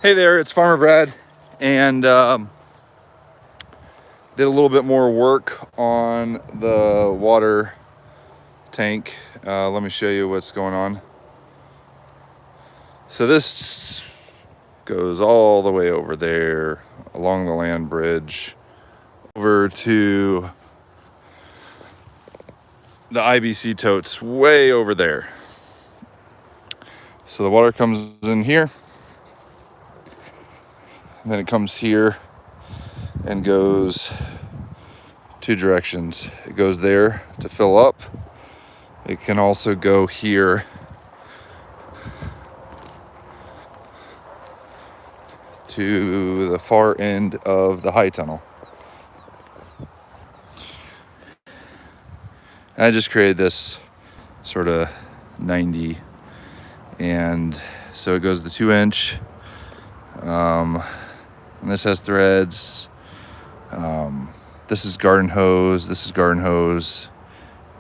Hey there, it's Farmer Brad, and did a little bit more work on the water tank. Let me show you what's going on. So this goes all the way over there along the land bridge over to the IBC totes way over there. So the water comes in here, and then it comes here and goes two directions. It goes there to fill up. It can also go here to the far end of the high tunnel. And I just created this sort of 90, and so it goes the 2-inch. And this has threads. This is garden hose, this is garden hose,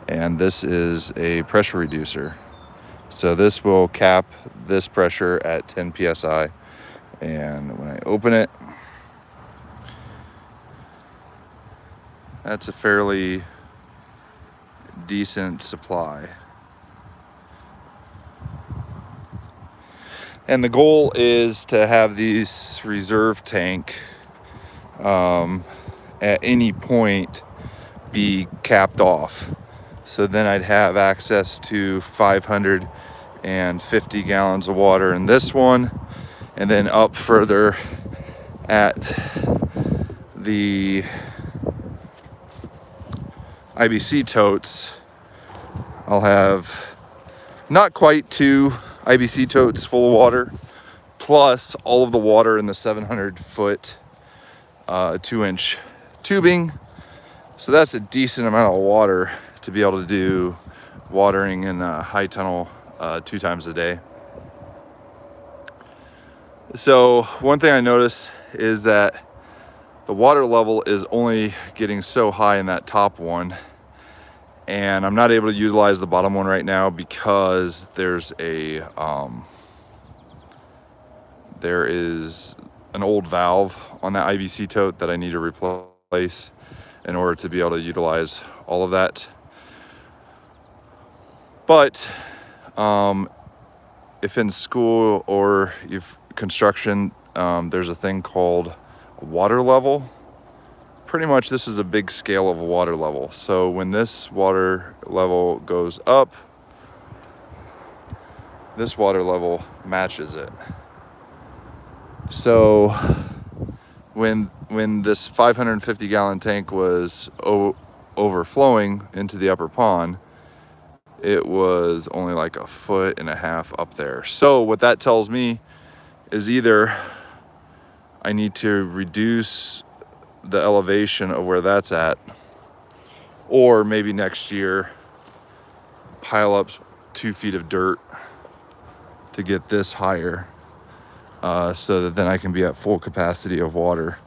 and this is a pressure reducer. So this will cap this pressure at 10 psi. And when I open it, that's a fairly decent supply. And the goal is to have these reserve tank at any point be capped off. So then I'd have access to 550 gallons of water in this one, and then up further at the IBC totes, I'll have not quite 2 IBC totes full of water, plus all of the water in the 700-foot 2-inch tubing. So that's a decent amount of water to be able to do watering in a high tunnel 2 times a day. So one thing I notice is that the water level is only getting so high in that top one, and I'm not able to utilize the bottom one right now because there is an old valve on that IBC tote that I need to replace in order to be able to utilize all of that. But if in school or if construction, there's a thing called water level. Pretty much this is a big scale of a water level. So when this water level goes up, this water level matches it. So when this 550 gallon tank was overflowing into the upper pond, it was only like 1.5 foot up there. So what that tells me is either I need to reduce the elevation of where that's at, or maybe next year pile up 2 feet of dirt to get this higher, so that then I can be at full capacity of water.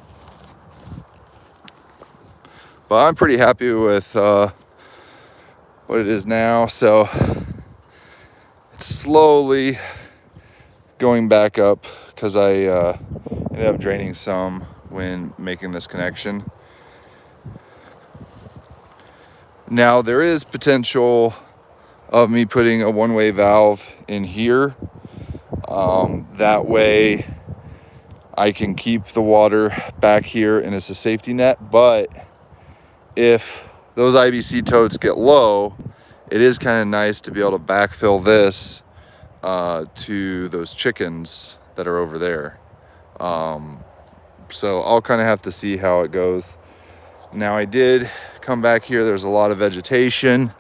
But I'm pretty happy with what it is now. So it's slowly going back up because I ended up draining some when making this connection. Now there is potential of me putting a one-way valve in here. That way I can keep the water back here and it's a safety net. But if those IBC totes get low, it is kind of nice to be able to backfill this to those chickens that are over there. So I'll kind of have to see how it goes. Now I did come back here, there's a lot of vegetation,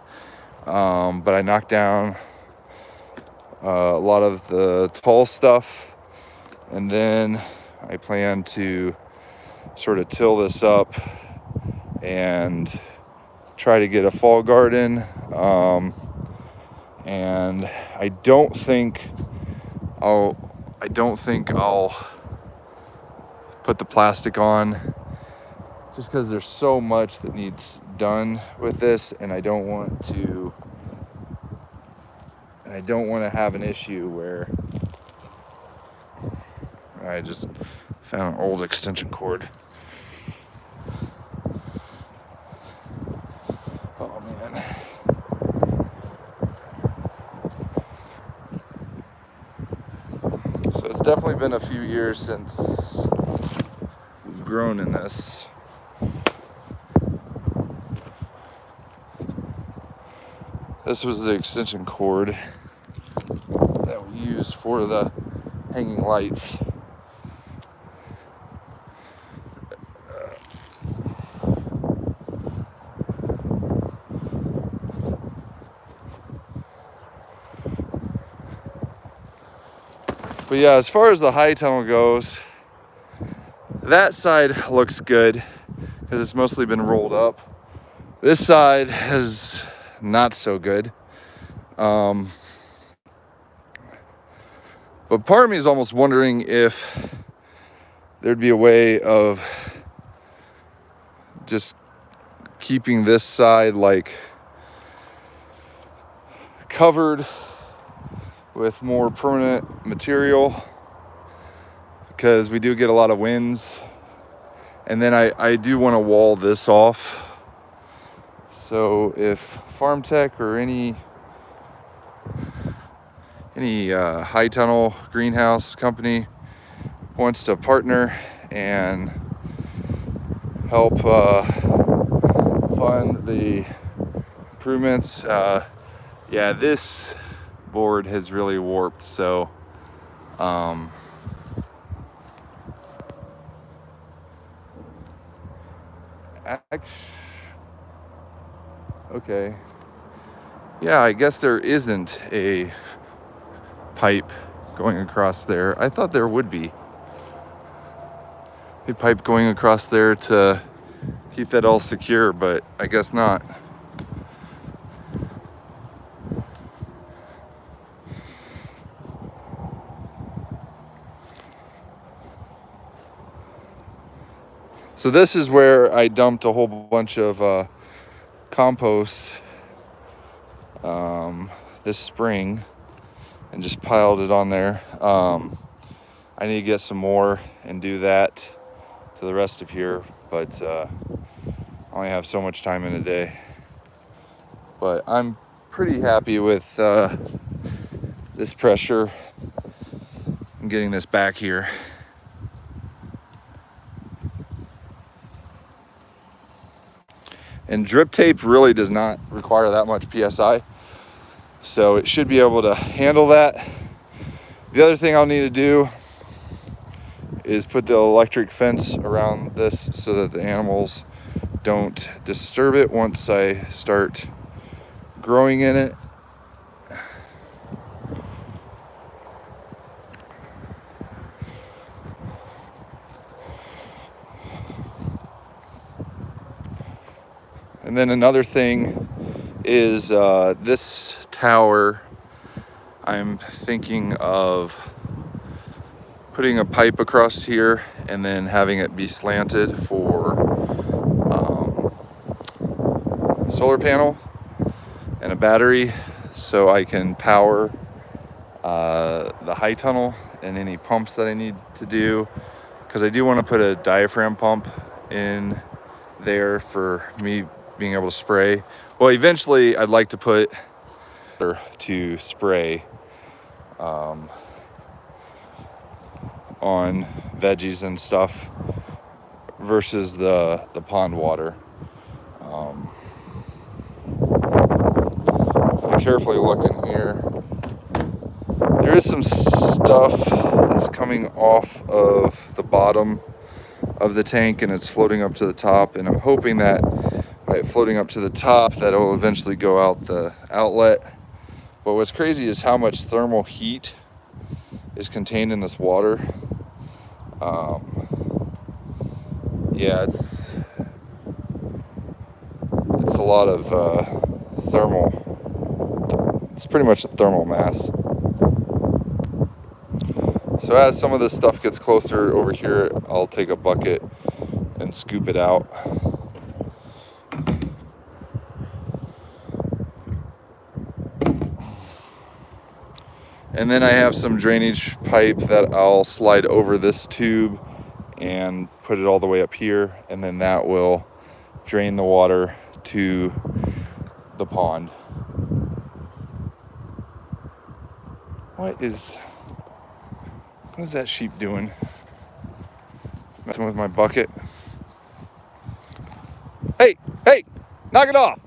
but I knocked down a lot of the tall stuff, and then I plan to sort of till this up and try to get a fall garden. And I don't think I'll put the plastic on, just because there's so much that needs done with this, and I don't want to have an issue where I just found an old extension cord. Oh man. So it's definitely been a few years since we've grown in this. This was the extension cord that we used for the hanging lights. But yeah, as far as the high tunnel goes, that side looks good because it's mostly been rolled up. This side is not so good. But part of me is almost wondering if there'd be a way of just keeping this side like covered with more permanent material, because we do get a lot of winds. And then I do want to wall this off. So if Farm Tech or any high tunnel greenhouse company wants to partner and help fund the improvements, yeah, this board has really warped. So okay, yeah, I guess there isn't a pipe going across there. I thought there would be a pipe going across there to keep that all secure, but I guess not. So this is where I dumped a whole bunch of compost this spring and just piled it on there. I need to get some more and do that to the rest of here, but I only have so much time in a day. But I'm pretty happy with this pressure and getting this back here. And drip tape really does not require that much PSI, so it should be able to handle that. The other thing I'll need to do is put the electric fence around this so that the animals don't disturb it once I start growing in it. And then another thing is this tower, I'm thinking of putting a pipe across here and then having it be slanted for solar panel and a battery, so I can power the high tunnel and any pumps that I need to do, because I do want to put a diaphragm pump in there for me being able to spray. Well, eventually I'd like to put to spray on veggies and stuff versus the pond water. If I carefully look in here, there is some stuff that's coming off of the bottom of the tank and it's floating up to the top, and I'm hoping that by floating up to the top that it will eventually go out the outlet. But what's crazy is how much thermal heat is contained in this water. Yeah, it's a lot of thermal. It's pretty much a thermal mass. So as some of this stuff gets closer over here, I'll take a bucket and scoop it out. And then I have some drainage pipe that I'll slide over this tube and put it all the way up here, and then that will drain the water to the pond. What is that sheep doing? Messing with my bucket. Hey, hey, knock it off.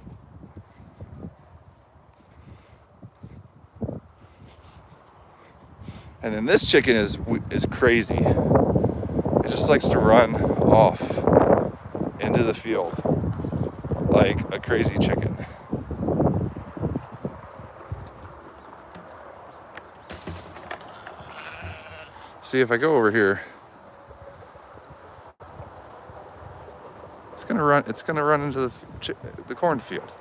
And then this chicken is crazy. It just likes to run off into the field like a crazy chicken. See, if I go over here, it's gonna run into the cornfield.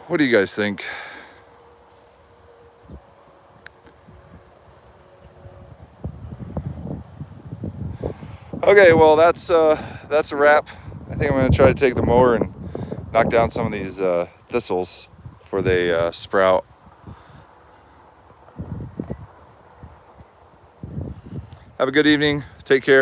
What do you guys think? Okay, well that's a wrap. I think I'm gonna try to take the mower and knock down some of these thistles before they sprout. Have a good evening. Take care.